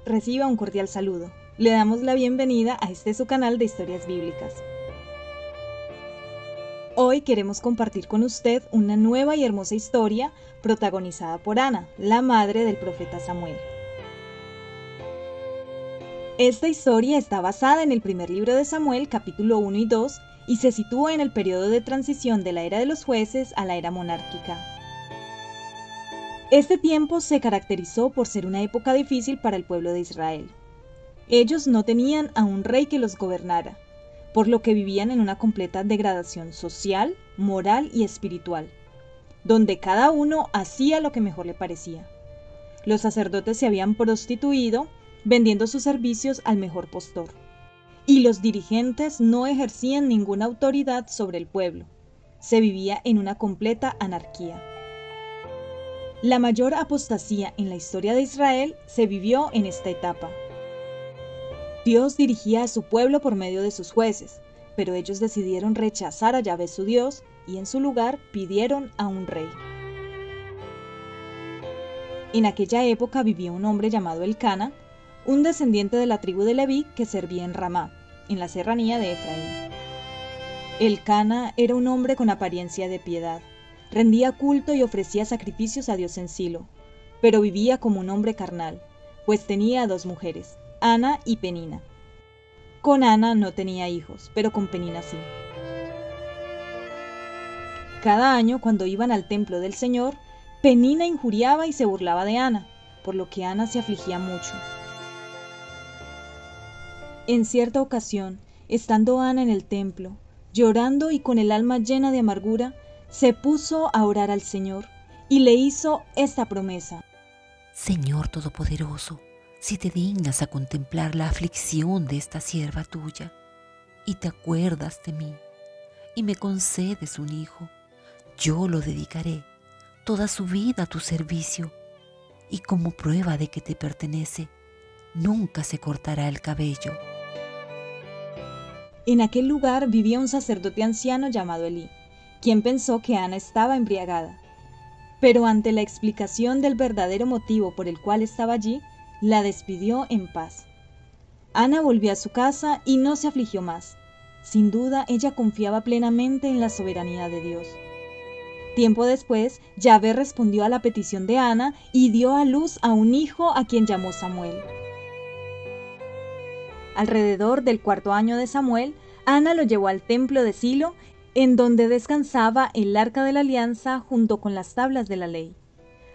reciba un cordial saludo. Le damos la bienvenida a su canal de historias bíblicas. Hoy queremos compartir con usted una nueva y hermosa historia protagonizada por Ana, la madre del profeta Samuel. Esta historia está basada en el primer libro de Samuel, capítulo 1 y 2, y se sitúa en el periodo de transición de la era de los jueces a la era monárquica. Este tiempo se caracterizó por ser una época difícil para el pueblo de Israel. Ellos no tenían a un rey que los gobernara, por lo que vivían en una completa degradación social, moral y espiritual, donde cada uno hacía lo que mejor le parecía. Los sacerdotes se habían prostituido, vendiendo sus servicios al mejor postor, y los dirigentes no ejercían ninguna autoridad sobre el pueblo. Se vivía en una completa anarquía. La mayor apostasía en la historia de Israel se vivió en esta etapa. Dios dirigía a su pueblo por medio de sus jueces, pero ellos decidieron rechazar a Yahvé su Dios y en su lugar pidieron a un rey. En aquella época vivía un hombre llamado Elcana, un descendiente de la tribu de Leví que servía en Ramá, en la serranía de Efraín. Elcana era un hombre con apariencia de piedad. Rendía culto y ofrecía sacrificios a Dios en Silo, pero vivía como un hombre carnal, pues tenía 2 mujeres, Ana y Penina. Con Ana no tenía hijos, pero con Penina sí. Cada año, cuando iban al templo del Señor, Penina injuriaba y se burlaba de Ana, por lo que Ana se afligía mucho. En cierta ocasión, estando Ana en el templo, llorando y con el alma llena de amargura, se puso a orar al Señor y le hizo esta promesa: Señor Todopoderoso, si te dignas a contemplar la aflicción de esta sierva tuya, y te acuerdas de mí, y me concedes un hijo, yo lo dedicaré toda su vida a tu servicio, y como prueba de que te pertenece, nunca se cortará el cabello. En aquel lugar vivía un sacerdote anciano llamado Elí, quien pensó que Ana estaba embriagada. Pero ante la explicación del verdadero motivo por el cual estaba allí, la despidió en paz. Ana volvió a su casa y no se afligió más. Sin duda, ella confiaba plenamente en la soberanía de Dios. Tiempo después, Yahvé respondió a la petición de Ana y dio a luz a un hijo a quien llamó Samuel. Alrededor del 4.º año de Samuel, Ana lo llevó al templo de Silo, en donde descansaba el arca de la alianza junto con las tablas de la ley.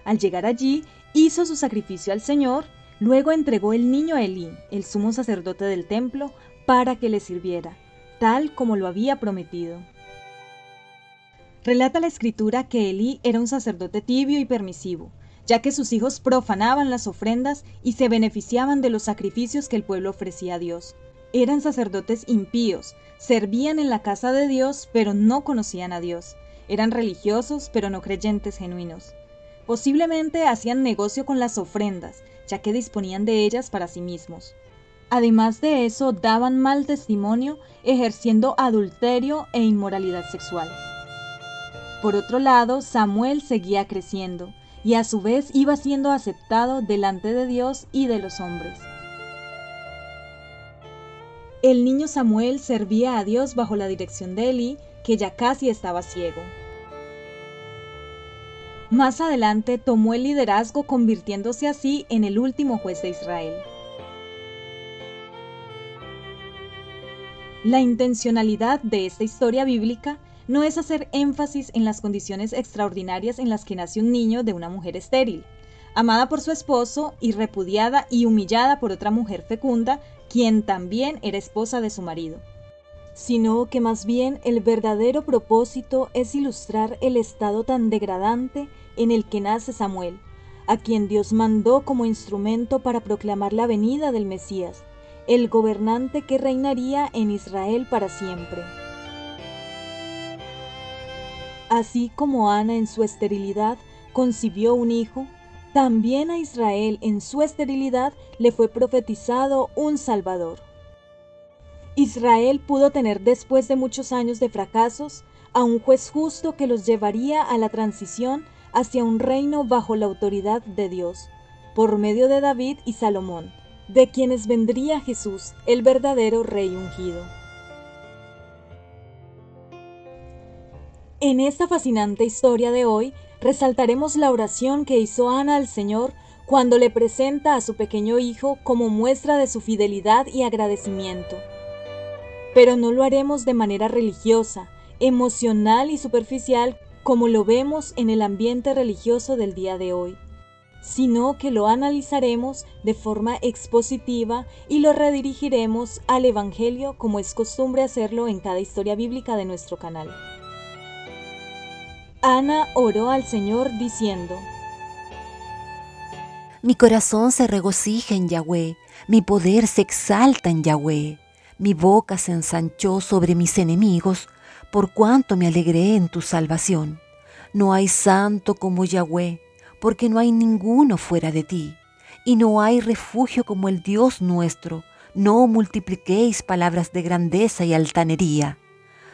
Al llegar allí, hizo su sacrificio al Señor, luego entregó el niño a Elí, el sumo sacerdote del templo, para que le sirviera, tal como lo había prometido. Relata la Escritura que Elí era un sacerdote tibio y permisivo, ya que sus hijos profanaban las ofrendas y se beneficiaban de los sacrificios que el pueblo ofrecía a Dios. Eran sacerdotes impíos, servían en la casa de Dios, pero no conocían a Dios. Eran religiosos, pero no creyentes genuinos. Posiblemente hacían negocio con las ofrendas, ya que disponían de ellas para sí mismos. Además de eso, daban mal testimonio, ejerciendo adulterio e inmoralidad sexual. Por otro lado, Samuel seguía creciendo, y a su vez iba siendo aceptado delante de Dios y de los hombres. El niño Samuel servía a Dios bajo la dirección de Elí, que ya casi estaba ciego. Más adelante tomó el liderazgo, convirtiéndose así en el último juez de Israel. La intencionalidad de esta historia bíblica no es hacer énfasis en las condiciones extraordinarias en las que nace un niño de una mujer estéril, amada por su esposo y repudiada y humillada por otra mujer fecunda, quien también era esposa de su marido, sino que más bien el verdadero propósito es ilustrar el estado tan degradante en el que nace Samuel, a quien Dios mandó como instrumento para proclamar la venida del Mesías, el gobernante que reinaría en Israel para siempre. Así como Ana en su esterilidad concibió un hijo, también a Israel en su esterilidad le fue profetizado un Salvador. Israel pudo tener, después de muchos años de fracasos, a un juez justo que los llevaría a la transición hacia un reino bajo la autoridad de Dios, por medio de David y Salomón, de quienes vendría Jesús, el verdadero Rey ungido. En esta fascinante historia de hoy, resaltaremos la oración que hizo Ana al Señor cuando le presenta a su pequeño hijo como muestra de su fidelidad y agradecimiento. Pero no lo haremos de manera religiosa, emocional y superficial como lo vemos en el ambiente religioso del día de hoy, sino que lo analizaremos de forma expositiva y lo redirigiremos al Evangelio como es costumbre hacerlo en cada historia bíblica de nuestro canal. Ana oró al Señor diciendo: Mi corazón se regocija en Yahweh, mi poder se exalta en Yahweh. Mi boca se ensanchó sobre mis enemigos, por cuanto me alegré en tu salvación. No hay santo como Yahweh, porque no hay ninguno fuera de ti, y no hay refugio como el Dios nuestro. No multipliquéis palabras de grandeza y altanería.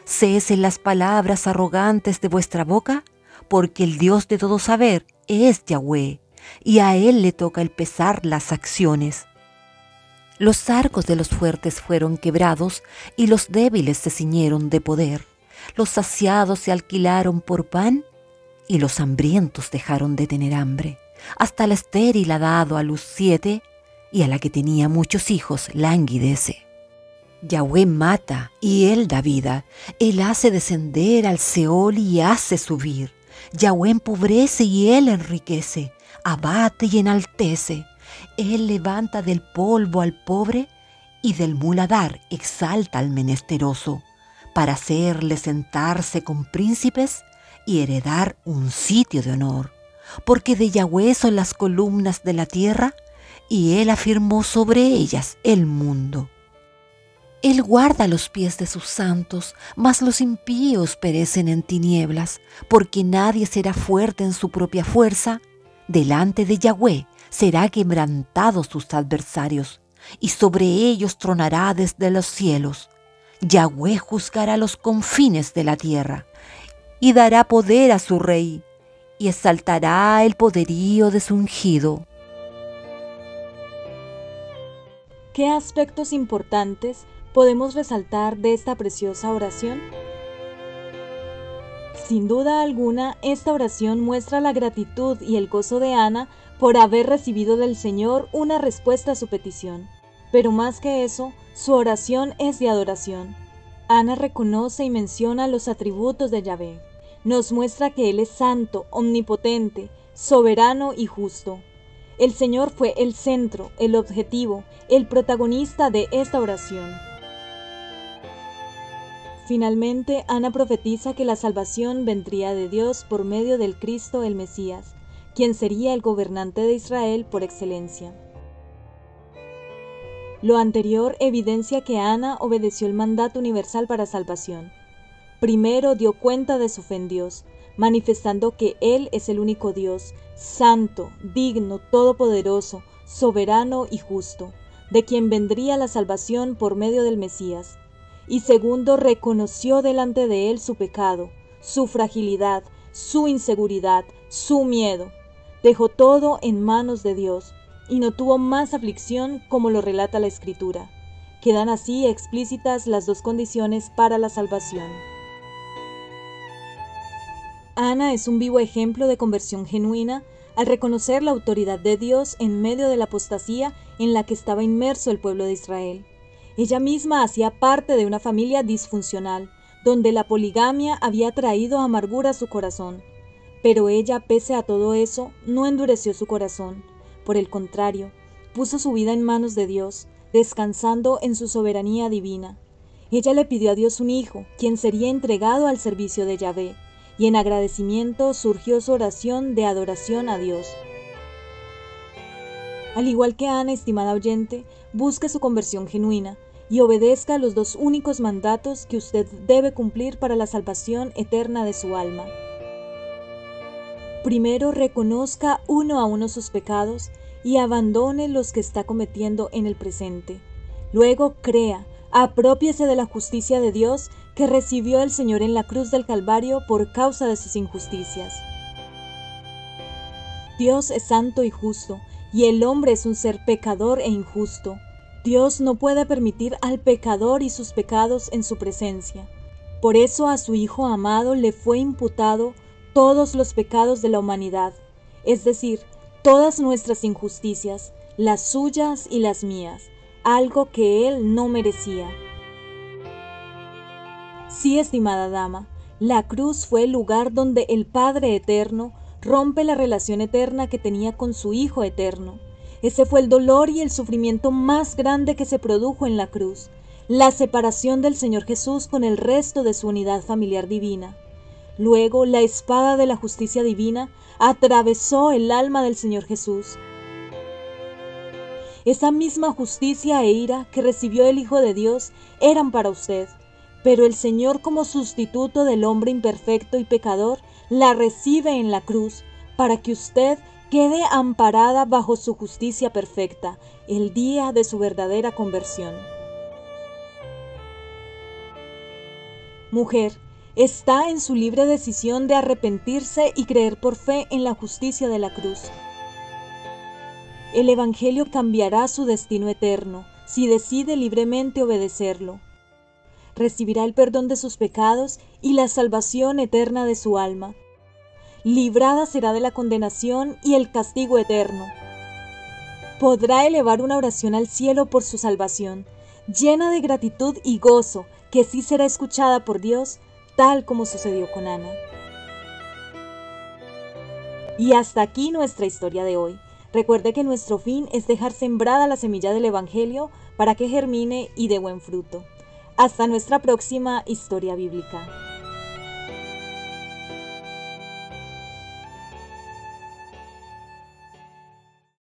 Cesen las palabras arrogantes de vuestra boca, porque el Dios de todo saber es Yahweh, y a Él le toca el pesar las acciones. Los arcos de los fuertes fueron quebrados, y los débiles se ciñeron de poder. Los saciados se alquilaron por pan, y los hambrientos dejaron de tener hambre. Hasta la estéril ha dado a luz 7, y a la que tenía muchos hijos languidece. Yahweh mata, y Él da vida. Él hace descender al Seol y hace subir. Yahweh empobrece y Él enriquece, abate y enaltece. Él levanta del polvo al pobre y del muladar exalta al menesteroso, para hacerle sentarse con príncipes y heredar un sitio de honor. Porque de Yahweh son las columnas de la tierra, y Él afirmó sobre ellas el mundo. Él guarda los pies de sus santos, mas los impíos perecen en tinieblas, porque nadie será fuerte en su propia fuerza. Delante de Yahweh será quebrantados sus adversarios, y sobre ellos tronará desde los cielos. Yahweh juzgará los confines de la tierra, y dará poder a su rey, y exaltará el poderío de su ungido. ¿Qué aspectos importantes podemos resaltar de esta preciosa oración? Sin duda alguna, esta oración muestra la gratitud y el gozo de Ana por haber recibido del Señor una respuesta a su petición. Pero más que eso, su oración es de adoración. Ana reconoce y menciona los atributos de Yahvé. Nos muestra que Él es santo, omnipotente, soberano y justo. El Señor fue el centro, el objetivo, el protagonista de esta oración. Finalmente, Ana profetiza que la salvación vendría de Dios por medio del Cristo el Mesías, quien sería el gobernante de Israel por excelencia. Lo anterior evidencia que Ana obedeció el mandato universal para salvación. Primero dio cuenta de su fe en Dios, manifestando que Él es el único Dios, santo, digno, todopoderoso, soberano y justo, de quien vendría la salvación por medio del Mesías. Y segundo, reconoció delante de Él su pecado, su fragilidad, su inseguridad, su miedo. Dejó todo en manos de Dios, y no tuvo más aflicción como lo relata la Escritura. Quedan así explícitas las dos condiciones para la salvación. Ana es un vivo ejemplo de conversión genuina al reconocer la autoridad de Dios en medio de la apostasía en la que estaba inmerso el pueblo de Israel. Ella misma hacía parte de una familia disfuncional, donde la poligamia había traído amargura a su corazón. Pero ella, pese a todo eso, no endureció su corazón. Por el contrario, puso su vida en manos de Dios, descansando en su soberanía divina. Ella le pidió a Dios un hijo, quien sería entregado al servicio de Yahvé, y en agradecimiento surgió su oración de adoración a Dios. Al igual que Ana, estimada oyente, busque su conversión genuina y obedezca los dos únicos mandatos que usted debe cumplir para la salvación eterna de su alma. Primero, reconozca uno a uno sus pecados y abandone los que está cometiendo en el presente. Luego, crea, aprópiese de la justicia de Dios que recibió el Señor en la cruz del Calvario por causa de sus injusticias. Dios es santo y justo, y el hombre es un ser pecador e injusto. Dios no puede permitir al pecador y sus pecados en su presencia. Por eso a su Hijo amado le fue imputado todos los pecados de la humanidad, es decir, todas nuestras injusticias, las suyas y las mías, algo que Él no merecía. Sí, estimada dama, la cruz fue el lugar donde el Padre Eterno rompe la relación eterna que tenía con su Hijo Eterno. Ese fue el dolor y el sufrimiento más grande que se produjo en la cruz, la separación del Señor Jesús con el resto de su unidad familiar divina. Luego, la espada de la justicia divina atravesó el alma del Señor Jesús. Esa misma justicia e ira que recibió el Hijo de Dios eran para usted, pero el Señor, como sustituto del hombre imperfecto y pecador, la recibe en la cruz para que usted quede amparada bajo su justicia perfecta el día de su verdadera conversión. Mujer, está en su libre decisión de arrepentirse y creer por fe en la justicia de la cruz. El Evangelio cambiará su destino eterno si decide libremente obedecerlo. Recibirá el perdón de sus pecados y la salvación eterna de su alma. Librada será de la condenación y el castigo eterno. Podrá elevar una oración al cielo por su salvación, llena de gratitud y gozo, que sí será escuchada por Dios, tal como sucedió con Ana. Y hasta aquí nuestra historia de hoy. Recuerde que nuestro fin es dejar sembrada la semilla del Evangelio para que germine y dé buen fruto. Hasta nuestra próxima historia bíblica.